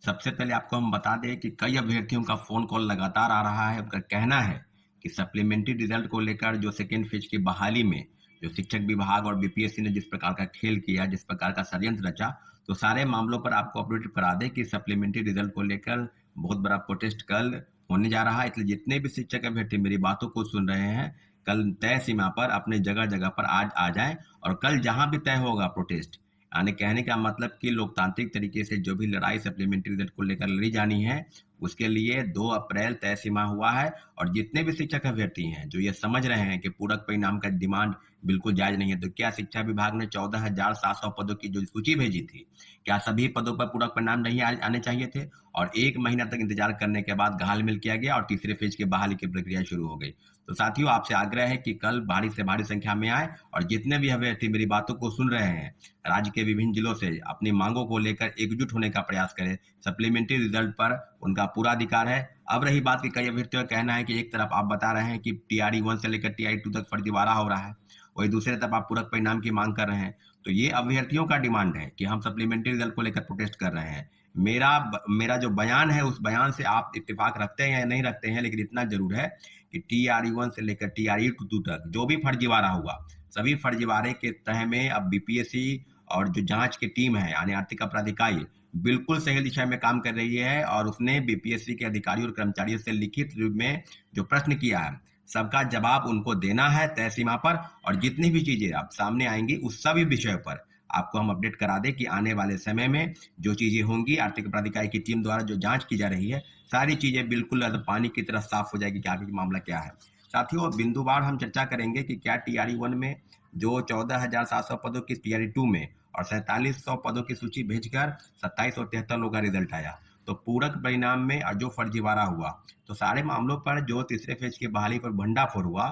सबसे पहले आपको हम बता दें कि कई अभ्यर्थियों का फ़ोन कॉल लगातार आ रहा है। उनका कहना है कि सप्लीमेंट्री रिज़ल्ट को लेकर जो सेकंड फ़ेज़ की बहाली में जो शिक्षक विभाग और बीपीएससी ने जिस प्रकार का खेल किया, जिस प्रकार का षड्यंत्र रचा, तो सारे मामलों पर आपको अपडेट करा दें कि सप्लीमेंट्री रिज़ल्ट को लेकर बहुत बड़ा प्रोटेस्ट कल होने जा रहा है। इसलिए जितने भी शिक्षक अभ्यर्थी मेरी बातों को सुन रहे हैं, कल तय सीमा पर अपने जगह-जगह पर आज आ जाएँ और कल जहाँ भी तय होगा प्रोटेस्ट, यानी कहने का मतलब कि लोकतांत्रिक तरीके से जो भी लड़ाई सप्लीमेंट्री रिजल्ट को लेकर लड़ी जानी है, उसके लिए 2 अप्रैल तय सीमा हुआ है और जितने भी शिक्षक अभ्यर्थी हैं, जो ये समझ रहे हैं कि पूरक परिणाम का डिमांड बिल्कुल जायज़ नहीं है, तो क्या शिक्षा विभाग ने 14,700 पदों की जो सूची भेजी थी, क्या सभी पदों पर पूरक परिणाम नहीं आने चाहिए थे? और 1 महीना तक इंतजार करने के बाद घाल-मिल किया गया और तीसरे फेज़ की बहाली की प्रक्रिया शुरू हो गई। तो साथियों, आपसे आग्रह है कि कल भारी से भारी संख्या में आएँ और जितने भी अभ्यर्थी मेरी बातों को सुन रहे हैं, राज्य के विभिन्न जिलों से अपनी मांगों को लेकर एकजुट होने का प्रयास करें। सप्लीमेंट्री रिजल्ट पर उनका पूरा अधिकार है। अब रही बात कि कई अभ्यर्थियों का कहना है कि एक तरफ आप बता रहे हैं कि टीआरई 1 से लेकर टीआरई 2 तक फर्जीवाड़ा हो रहा है, वहीं दूसरी तरफ आप पूरक परिणाम की मांग कर रहे हैं। तो ये अभ्यर्थियों का डिमांड है कि हम सप्लीमेंट्री रिजल्ट को लेकर प्रोटेस्ट कर रहे हैं। मेरा जो बयान है, उस बयान से आप इत्तेफाक रखते हैं या नहीं रखते हैं, लेकिन इतना ज़रूर है कि टीआरई 1 से लेकर टीआरई 2 तक जो भी फर्जीवाड़ा हुआ, सभी फर्जीवाड़े के तह में अब बीपीएससी और जो जांच की टीम है यानी आर्थिक अपराध इकाई बिल्कुल सही दिशा में काम कर रही है और उसने बीपीएससी के अधिकारियों और कर्मचारियों से लिखित रूप में जो प्रश्न किया है, सबका जवाब उनको देना है तय सीमा पर और जितनी भी चीजें अब सामने आएंगी उस सभी विषयों पर आपको हम अपडेट करा दें कि आने वाले समय में जो चीजें होंगी आर्थिक अपराध इकाई की टीम द्वारा जो जांच की जा रही है, सारी चीजें बिल्कुल पानी की तरह साफ हो जाएगी कि आगे मामला क्या है। साथियों, बिंदुवार हम चर्चा करेंगे कि क्या टीआरई 1 में जो 14,700 पदों की टीआरई 2 में और 4700 पदों की सूची भेजकर 2773 का रिजल्ट आया, तो पूरक परिणाम में जो फर्जीवाड़ा हुआ, तो सारे मामलों पर जो तीसरे फेज की बहाली पर भंडाफोड़ हुआ,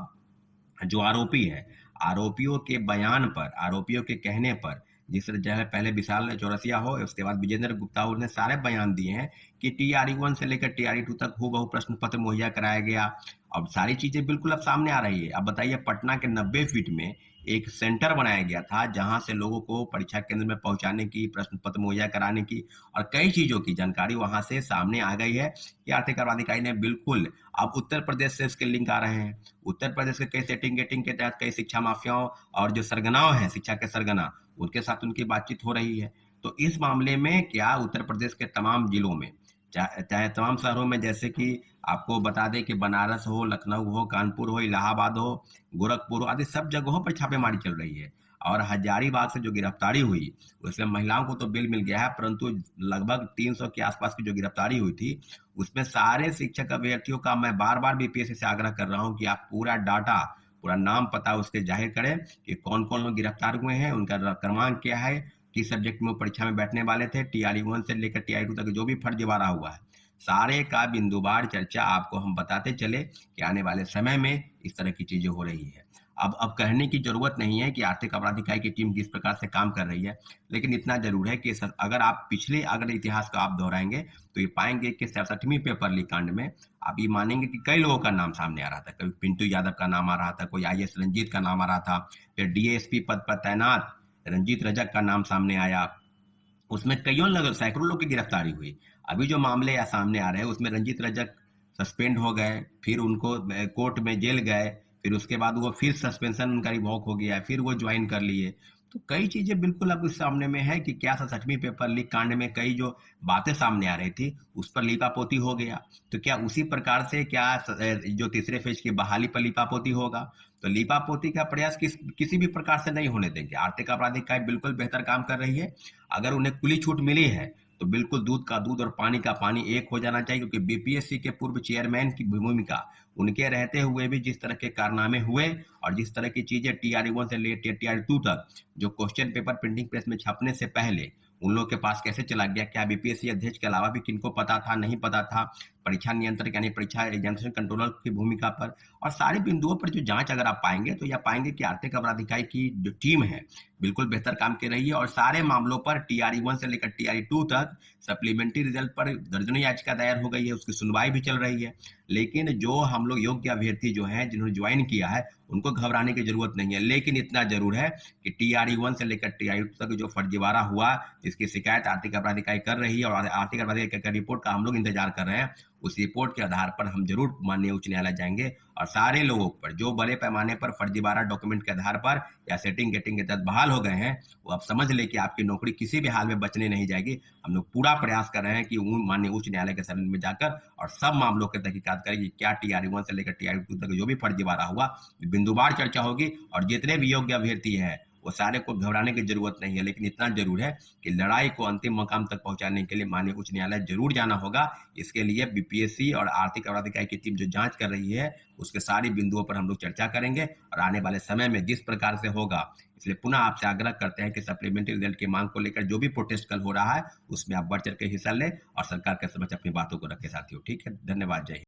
जो आरोपी है, आरोपियों के बयान पर, आरोपियों के कहने पर, जिस तरह पहले विशाल चौरसिया हो, उसके बाद विजेंद्र गुप्ता हो, उसने सारे बयान दिए हैं कि टीआरई 1 से लेकर टीआरई 2 तक हूबहू प्रश्न पत्र मुहैया कराया गया। अब सारी चीजें बिल्कुल अब सामने आ रही है। अब बताइए, पटना के 90 फीट में एक सेंटर बनाया गया था जहां से लोगों को परीक्षा केंद्र में पहुंचाने की, प्रश्न पत्र मुहैया कराने की और कई चीजों की जानकारी वहां से सामने आ गई है कि आर्थिक अपराध इकाई ने बिल्कुल अब उत्तर प्रदेश से इसके लिंक आ रहे हैं। उत्तर प्रदेश के कई सेटिंग गेटिंग के तहत कई शिक्षा माफियाओं और जो सरगनाओं हैं, शिक्षा के सरगना, उनके साथ उनकी बातचीत हो रही है। तो इस मामले में क्या उत्तर प्रदेश के तमाम जिलों में, चाहे तमाम शहरों में, जैसे कि आपको बता दें कि बनारस हो, लखनऊ हो, कानपुर हो, इलाहाबाद हो, गोरखपुर हो, आदि सब जगहों पर छापेमारी चल रही है और हजारीबाग से जो गिरफ्तारी हुई, उसमें महिलाओं को तो बेल मिल गया है, परंतु लगभग 300 के आसपास की जो गिरफ्तारी हुई थी, उसमें सारे शिक्षक अभ्यर्थियों का मैं बार-बार बीपीएससी से आग्रह कर रहा हूं कि आप पूरा डाटा, पूरा नाम पता उसके जाहिर करें कि कौन-कौन लोग गिरफ्तार हुए हैं, उनका क्रमांक क्या है, किस सब्जेक्ट में वो परीक्षा में बैठने वाले थे, टीआरई 1 से लेकर टीआरई 2 तक जो भी फर्जीवाड़ा हुआ है, सारे का बिंदुवार चर्चा आपको हम बताते चले कि आने वाले समय में इस तरह की चीजें हो रही है। अब कहने की जरूरत नहीं है कि आर्थिक अपराध इकाई की टीम किस प्रकार से काम कर रही है, लेकिन इतना जरूर है कि अगर आप पिछले अगर इतिहास को आप दोहराएंगे तो ये पाएंगे कि 67वीं पेपर लीक कांड में आप ये मानेंगे कि कई लोगों का नाम सामने आ रहा था। कभी पिंटू यादव का नाम आ रहा था, कोई आईएएस रंजीत का नाम आ रहा था, फिर डीएसपी पद पर तैनात रंजीत रजक का नाम सामने आया। उसमें कईयों लोग, सैकड़ों लोग की गिरफ्तारी हुई। अभी जो मामले सामने आ रहे हैं उसमें रंजीत रजक सस्पेंड हो गए, फिर उनको कोर्ट में जेल गए, फिर उसके बाद वो फिर सस्पेंशन उनका रिवॉक हो गया, फिर वो ज्वाइन कर लिए। तो कई चीजें बिल्कुल अब इस सामने में है कि क्या 67वीं पेपर लीक कांड में कई जो बातें सामने आ रही थी उस पर लीपापोती हो गया, तो क्या उसी प्रकार से क्या जो तीसरे फेज की बहाली पर लीपापोती होगा? तो लीपापोती का प्रयास किसी भी प्रकार से नहीं होने देंगे। आर्थिक आपराधिक इकाई बिल्कुल बेहतर काम कर रही है। अगर उन्हें खुली छूट मिली है तो बिल्कुल दूध का दूध और पानी का पानी एक हो जाना चाहिए, क्योंकि बीपीएससी के पूर्व चेयरमैन की भूमिका, उनके रहते हुए भी जिस तरह के कारनामे हुए और जिस तरह की चीजें टीआरई 1 से लेकर टीआरई 2 तक जो क्वेश्चन पेपर प्रिंटिंग प्रेस में छपने से पहले उन लोगों के पास कैसे चला गया, क्या बीपीएससी अध्यक्ष के अलावा भी किनको पता था, नहीं पता था, परीक्षा नियंत्रक यानी परीक्षा एग्जामिनेशन कंट्रोलर की भूमिका पर और सारे बिंदुओं पर जो जांच अगर आप पाएंगे तो यह पाएंगे कि आर्थिक अपराध इकाई की जो टीम है बिल्कुल बेहतर काम कर रही है और सारे मामलों पर TRE 1 से लेकर TRE 2 तक सप्लीमेंट्री रिजल्ट पर दर्जनों याचिका दायर हो गई है, उसकी सुनवाई भी चल रही है। लेकिन जो हम लोग योग्य अभ्यर्थी जो हैं जिन्होंने ज्वाइन किया है उनको घबराने की जरूरत नहीं है, लेकिन इतना जरूर है कि TRE 1 से लेकर TRE 2 तक जो फर्जीवाड़ा हुआ जिसकी शिकायत आर्थिक अपराध इकाई कर रही है और आर्थिक अपराध इकाई की रिपोर्ट का हम लोग इंतजार कर रहे हैं, उस रिपोर्ट के आधार पर हम जरूर माननीय उच्च न्यायालय जाएंगे और सारे लोगों पर जो बड़े पैमाने पर फर्जीवाड़ा डॉक्यूमेंट के आधार पर या सेटिंग गेटिंग के तहत बहाल हो गए हैं वो अब समझ ले कि आपकी नौकरी किसी भी हाल में बचने नहीं जाएगी। हम लोग पूरा प्रयास कर रहे हैं कि माननीय उच्च न्यायालय के शरण में जाकर और सब मामलों की तहकीकात करें कि क्या TRE 1 से लेकर TRE 2 तक जो भी फर्जीवाड़ा हुआ बिंदुवार चर्चा होगी और जितने भी योग्य अभ्यर्थी हैं वो सारे को घबराने की जरूरत नहीं है, लेकिन इतना जरूर है कि लड़ाई को अंतिम मकाम तक पहुंचाने के लिए माननीय उच्च न्यायालय जरूर जाना होगा। इसके लिए BPSC और आर्थिक अपराध इकाई की टीम जो जांच कर रही है उसके सारी बिंदुओं पर हम लोग चर्चा करेंगे और आने वाले समय में जिस प्रकार से होगा, इसलिए पुनः आपसे आग्रह करते हैं कि सप्लीमेंट्री रिजल्ट की मांग को लेकर जो भी प्रोटेस्ट कल हो रहा है उसमें आप बढ़ चढ़ के हिस्सा लें और सरकार के समक्ष अपनी बातों को रखें साथियों। ठीक है, धन्यवाद, जय हिंद।